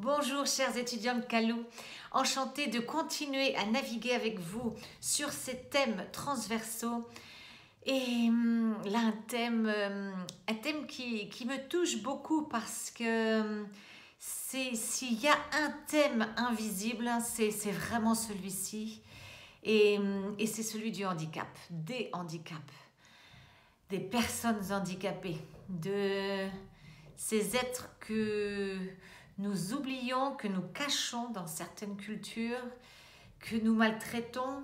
Bonjour chers étudiants de Calou, enchantée de continuer à naviguer avec vous sur ces thèmes transversaux. Et là, un thème qui me touche beaucoup parce que s'il y a un thème invisible, c'est vraiment celui-ci. Et c'est celui du handicap, des handicaps, des personnes handicapées, de ces êtres que nous oublions, que nous cachons dans certaines cultures, que nous maltraitons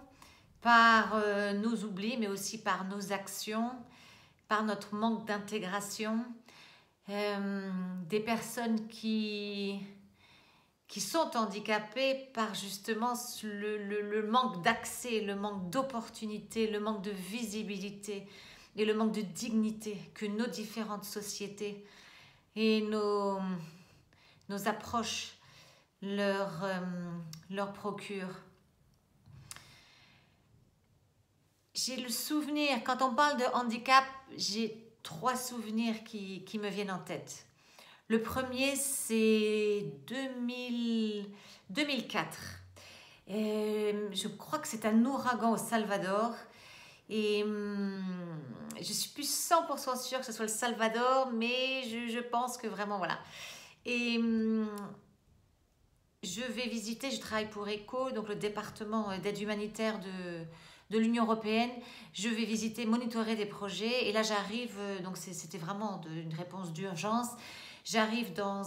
par nos oublis, mais aussi par nos actions, par notre manque d'intégration. Des personnes qui sont handicapées par justement le manque d'accès, le manque d'opportunités, le manque de visibilité et le manque de dignité que nos différentes sociétés et nos approches leur procurent. J'ai le souvenir, quand on parle de handicap, j'ai 3 souvenirs qui me viennent en tête. Le premier, c'est 2004. Je crois que c'est un ouragan au Salvador. Et je suis plus 100% sûre que ce soit le Salvador, mais je pense que vraiment, voilà. Et je vais visiter, je travaille pour ECHO, donc le département d'aide humanitaire de l'Union européenne. Je vais visiter, monitorer des projets. Et là, j'arrive, donc c'était vraiment une réponse d'urgence. J'arrive dans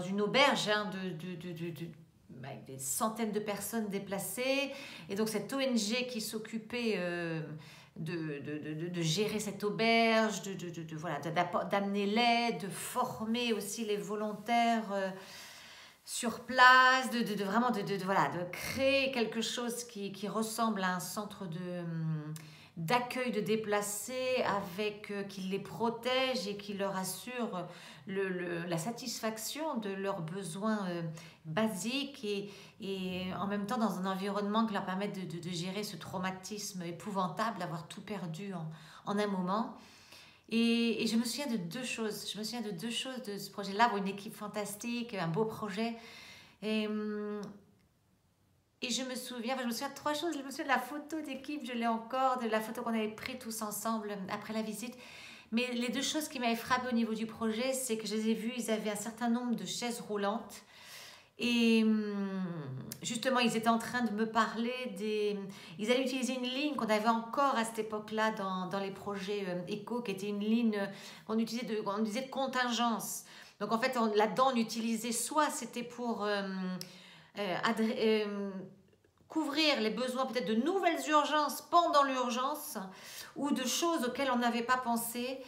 une auberge avec des centaines de personnes déplacées. Et donc, cette ONG qui s'occupait de gérer cette auberge, voilà, d'amener l'aide, de former aussi les volontaires sur place, vraiment de créer quelque chose qui ressemble à un centre d'accueil de déplacés avec qui les protège et qui leur assure la satisfaction de leurs besoins basiques et en même temps dans un environnement qui leur permette de gérer ce traumatisme épouvantable d'avoir tout perdu en un moment. Et je me souviens de 2 choses. Je me souviens de 2 choses de ce projet-là. Une équipe fantastique, un beau projet. Et je me souviens de 3 choses. Je me souviens de la photo d'équipe, je l'ai encore, de la photo qu'on avait prise tous ensemble après la visite. Mais les 2 choses qui m'avaient frappé au niveau du projet, c'est que je les ai vus, ils avaient un certain nombre de chaises roulantes. Et justement, ils étaient en train de me parler ils allaient utiliser une ligne qu'on avait encore à cette époque-là dans les projets ECHO, qui était une ligne qu'on disait de contingence. Donc en fait, là-dedans, on utilisait soit c'était pour couvrir les besoins peut-être de nouvelles urgences pendant l'urgence ou de choses auxquelles on n'avait pas pensé.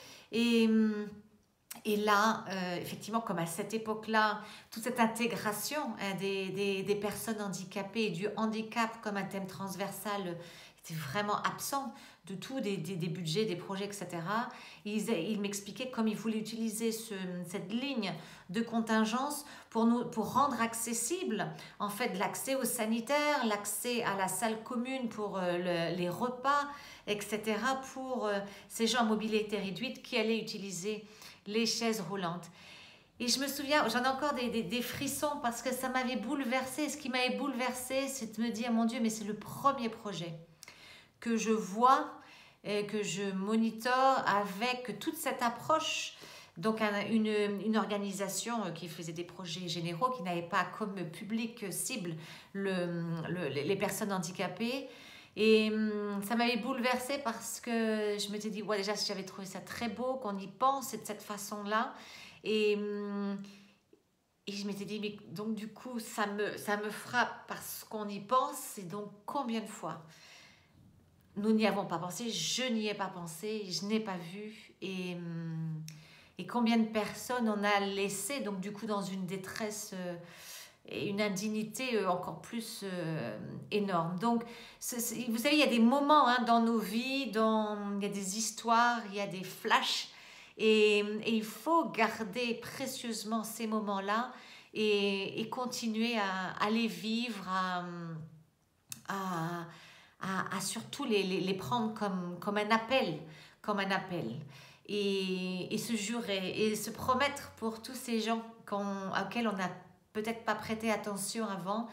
Et là, effectivement, comme à cette époque-là, toute cette intégration des personnes handicapées et du handicap comme un thème transversal était vraiment absent de tout, des budgets, des projets, etc. Il m'expliquait comme il voulait utiliser cette ligne de contingence pour rendre accessible en fait l'accès aux sanitaires, l'accès à la salle commune pour les repas, etc. pour ces gens à mobilité réduite qui allaient utiliser les chaises roulantes. Et je me souviens, j'en ai encore des frissons parce que ça m'avait bouleversée. Ce qui m'avait bouleversée, c'est de me dire, mon Dieu, mais c'est le premier projet que je vois, que je monitore avec toute cette approche. Donc une organisation qui faisait des projets généraux, qui n'avait pas comme public cible les personnes handicapées. Et ça m'avait bouleversée parce que je m'étais dit, ouais, déjà j'avais trouvé ça très beau qu'on y pense de cette façon-là. Et je m'étais dit, mais donc du coup, ça me frappe parce qu'on y pense. Et donc combien de fois nous n'y avons pas pensé, je n'y ai pas pensé, je n'ai pas vu. Et combien de personnes on a laissé, donc du coup, dans une détresse et une indignité encore plus énorme. Donc, vous savez, il y a des moments dans nos vies, il y a des histoires, il y a des flashs, et il faut garder précieusement ces moments-là et continuer à les vivre, à surtout les prendre comme un appel, et se jurer et se promettre pour tous ces gens auxquels on a peut-être pas prêté attention avant,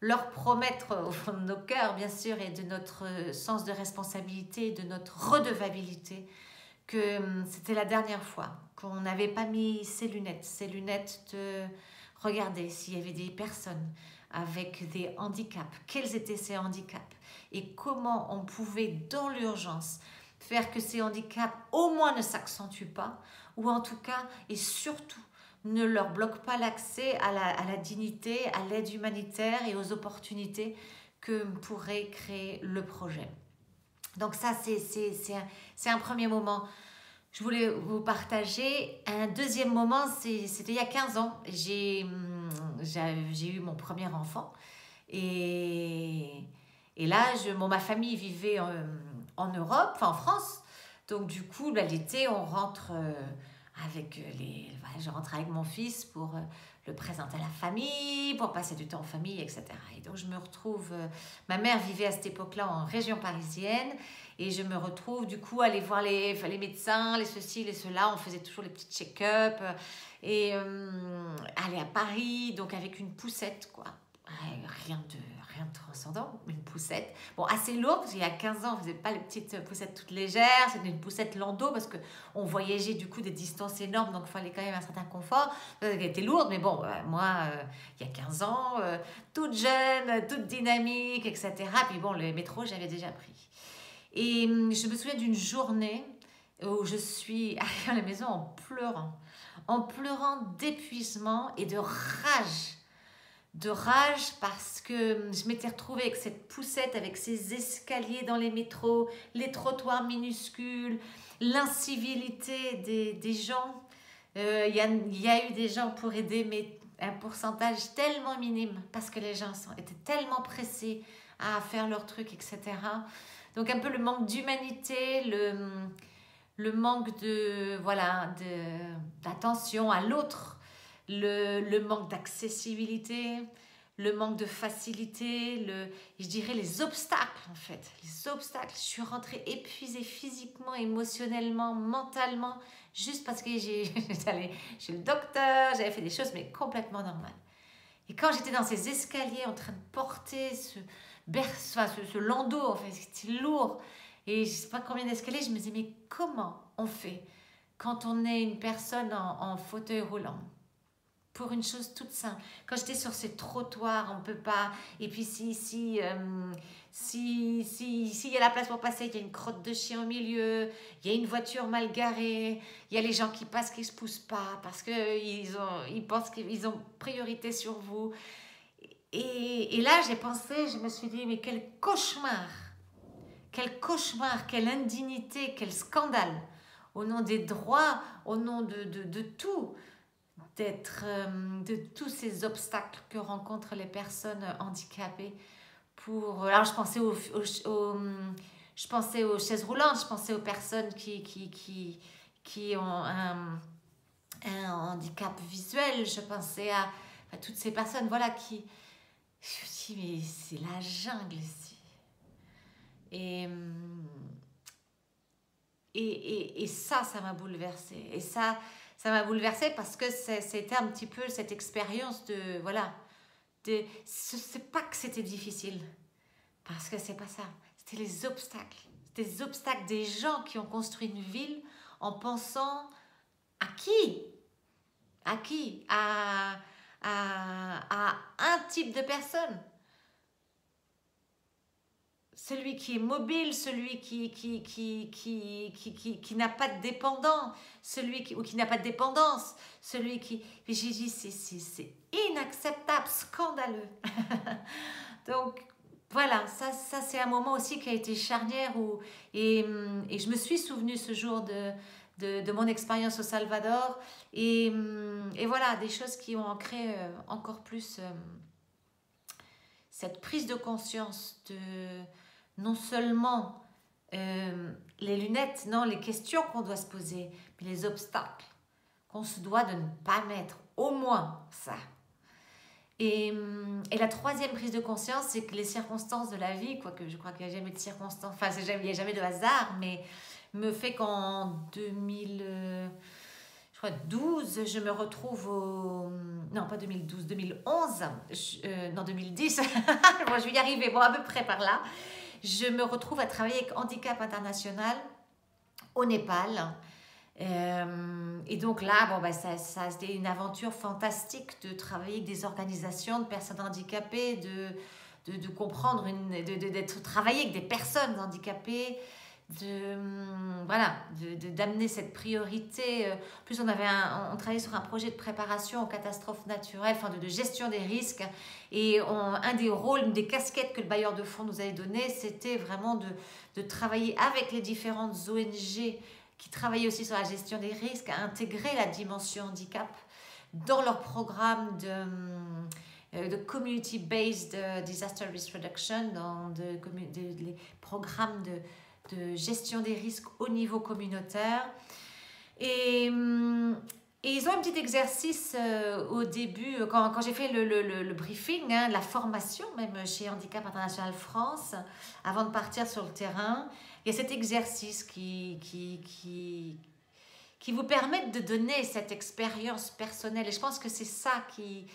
leur promettre au fond de nos cœurs, bien sûr, et de notre sens de responsabilité, de notre redevabilité, que c'était la dernière fois qu'on n'avait pas mis ces lunettes de regarder s'il y avait des personnes avec des handicaps, quels étaient ces handicaps et comment on pouvait dans l'urgence faire que ces handicaps au moins ne s'accentuent pas ou en tout cas et surtout ne leur bloque pas l'accès à la dignité, à l'aide humanitaire et aux opportunités que pourrait créer le projet. Donc ça, c'est un premier moment. Je voulais vous partager. Un deuxième moment, c'était il y a 15 ans. J'ai eu mon premier enfant. Et là, ma famille vivait en Europe, enfin en France. Donc du coup, l'été, on rentre je rentre avec mon fils pour le présenter à la famille, pour passer du temps en famille, etc. Et donc je me retrouve, ma mère vivait à cette époque-là en région parisienne, et je me retrouve du coup à aller voir les médecins, les ceci, les cela, on faisait toujours les petits check-up, et aller à Paris, donc avec une poussette, quoi. Rien de transcendant, une poussette. Bon, assez lourde, parce qu'il y a 15 ans, on ne faisait pas les petites poussettes toutes légères, c'était une poussette landau, parce qu'on voyageait du coup des distances énormes, donc il fallait quand même un certain confort. Elle était lourde, mais bon, moi, il y a 15 ans, toute jeune, toute dynamique, etc. Puis bon, le métro, j'avais déjà pris. Et je me souviens d'une journée où je suis arrivée à la maison en pleurant d'épuisement et de rage parce que je m'étais retrouvée avec cette poussette, avec ces escaliers dans les métros, les trottoirs minuscules, l'incivilité des gens. Il y a eu des gens pour aider, mais un pourcentage tellement minime parce que les gens étaient tellement pressés à faire leur truc, etc. Donc un peu le manque d'humanité, le manque d'attention à l'autre, le manque d'accessibilité, le manque de facilité, je dirais les obstacles en fait. Les obstacles, je suis rentrée épuisée physiquement, émotionnellement, mentalement, juste parce que j'étais allée chez le docteur, j'avais fait des choses mais complètement normales. Et quand j'étais dans ces escaliers en train de porter ce landau, en fait, c'était lourd, et je ne sais pas combien d'escaliers, je me disais mais comment on fait quand on est une personne en fauteuil roulant? Pour une chose toute simple. Quand j'étais sur ces trottoirs, on ne peut pas. Et puis s'il y a la place pour passer, il y a une crotte de chien au milieu, il y a une voiture mal garée, il y a les gens qui passent qui ne se poussent pas parce qu'ils pensent qu'ils ont priorité sur vous. Et là, j'ai pensé, je me suis dit, mais quel cauchemar, quelle indignité, quel scandale, au nom des droits, au nom de tout. De tous ces obstacles que rencontrent les personnes handicapées. Alors je pensais je pensais aux chaises roulantes, je pensais aux personnes qui ont un handicap visuel, je pensais à toutes ces personnes, voilà, je me dis, mais c'est la jungle ici. Et ça m'a bouleversée. Et ça m'a bouleversée parce que c'était un petit peu cette expérience c'est pas que c'était difficile, parce que c'est pas ça. C'était les obstacles. C'était les obstacles des gens qui ont construit une ville en pensant à qui? À qui? À un type de personne. Celui qui est mobile, celui qui n'a pas de dépendant, ou qui n'a pas de dépendance, celui qui... Et j'ai dit, c'est inacceptable, scandaleux. Donc, voilà, ça c'est un moment aussi qui a été charnière, et je me suis souvenue ce jour de mon expérience au Salvador, et voilà, des choses qui ont ancré encore plus cette prise de conscience de... non seulement les lunettes, non, les questions qu'on doit se poser, mais les obstacles qu'on se doit de ne pas mettre, au moins ça. Et la troisième prise de conscience, c'est que les circonstances de la vie, quoique je crois qu'il n'y a jamais de circonstances, enfin il n'y a jamais de hasard, mais me fait qu'en 2000, je crois 12, je me retrouve au... Non, pas 2012, 2011, non 2010, bon, je vais y arriver, bon, à peu près par là. Je me retrouve à travailler avec Handicap International au Népal. Et donc là, bon, ben, ça c'était une aventure fantastique de travailler avec des organisations de personnes handicapées, de comprendre, d'être travailler avec des personnes handicapées, voilà, d'amener cette priorité. En plus, on travaillait sur un projet de préparation aux catastrophes naturelles, enfin de gestion des risques. Et un des rôles, une des casquettes que le bailleur de fonds nous avait donné, c'était vraiment de travailler avec les différentes ONG qui travaillaient aussi sur la gestion des risques, à intégrer la dimension handicap dans leur programme de community-based disaster risk reduction, dans les programmes de gestion des risques au niveau communautaire. Et ils ont un petit exercice au début, quand j'ai fait le briefing, hein, la formation, même chez Handicap International France, avant de partir sur le terrain. Il y a cet exercice qui vous permet de donner cette expérience personnelle. Et je pense que c'est ça qui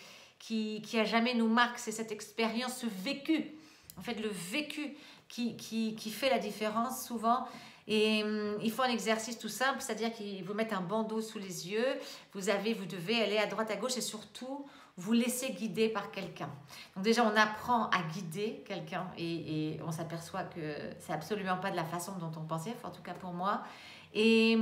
à jamais nous marque, c'est cette expérience vécue. En fait, le vécu qui fait la différence souvent. Et il faut un exercice tout simple, c'est-à-dire qu'ils vous mettent un bandeau sous les yeux, vous devez aller à droite, à gauche et surtout vous laisser guider par quelqu'un. Donc déjà, on apprend à guider quelqu'un et on s'aperçoit que c'est absolument pas de la façon dont on pensait, en tout cas pour moi. Et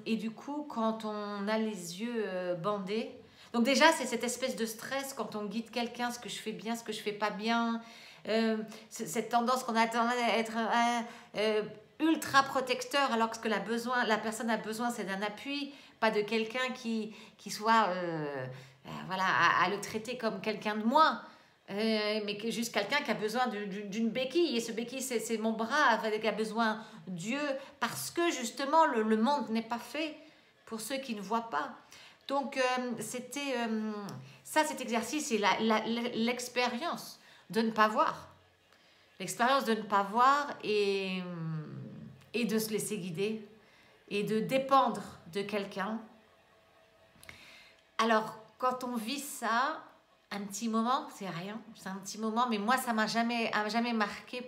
du coup, quand on a les yeux bandés, donc déjà, c'est cette espèce de stress quand on guide quelqu'un, ce que je fais bien, ce que je fais pas bien, cette tendance qu'on a à être ultra protecteur alors que ce que la personne a besoin, c'est d'un appui, pas de quelqu'un qui soit voilà, à le traiter comme quelqu'un de moins, mais juste quelqu'un qui a besoin d'une béquille. Et ce béquille, c'est mon bras, qui a besoin de Dieu, parce que justement, le monde n'est pas fait pour ceux qui ne voient pas. Donc, cet exercice, c'est l'expérience de ne pas voir. L'expérience de ne pas voir et de se laisser guider et de dépendre de quelqu'un. Alors, quand on vit ça, un petit moment, c'est rien, c'est un petit moment, mais moi, ça m'a jamais marqué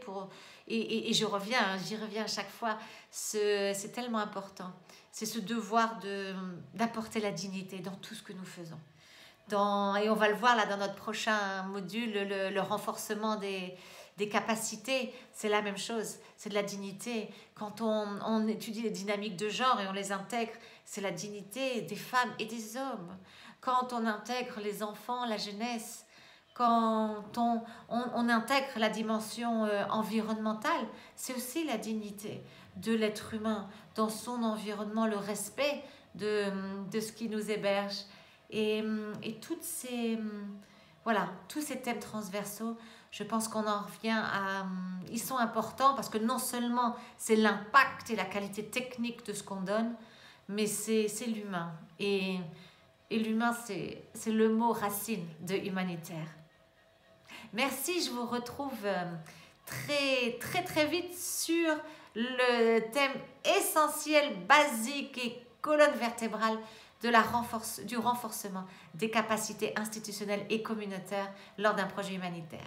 et j'y reviens à chaque fois. C'est tellement important. C'est ce devoir d'apporter la dignité dans tout ce que nous faisons. Et on va le voir là dans notre prochain module, le renforcement des capacités, c'est la même chose, c'est de la dignité. Quand on étudie les dynamiques de genre et on les intègre, c'est la dignité des femmes et des hommes. Quand on intègre les enfants, la jeunesse, quand on intègre la dimension environnementale, c'est aussi la dignité de l'être humain dans son environnement, le respect de ce qui nous héberge. Et tous ces thèmes transversaux, je pense qu'on en revient à... Ils sont importants parce que non seulement c'est l'impact et la qualité technique de ce qu'on donne, mais c'est l'humain. Et l'humain, c'est le mot racine de humanitaire. Merci, je vous retrouve très, très, très vite sur le thème essentiel, basique et colonne vertébrale du renforcement des capacités institutionnelles et communautaires lors d'un projet humanitaire.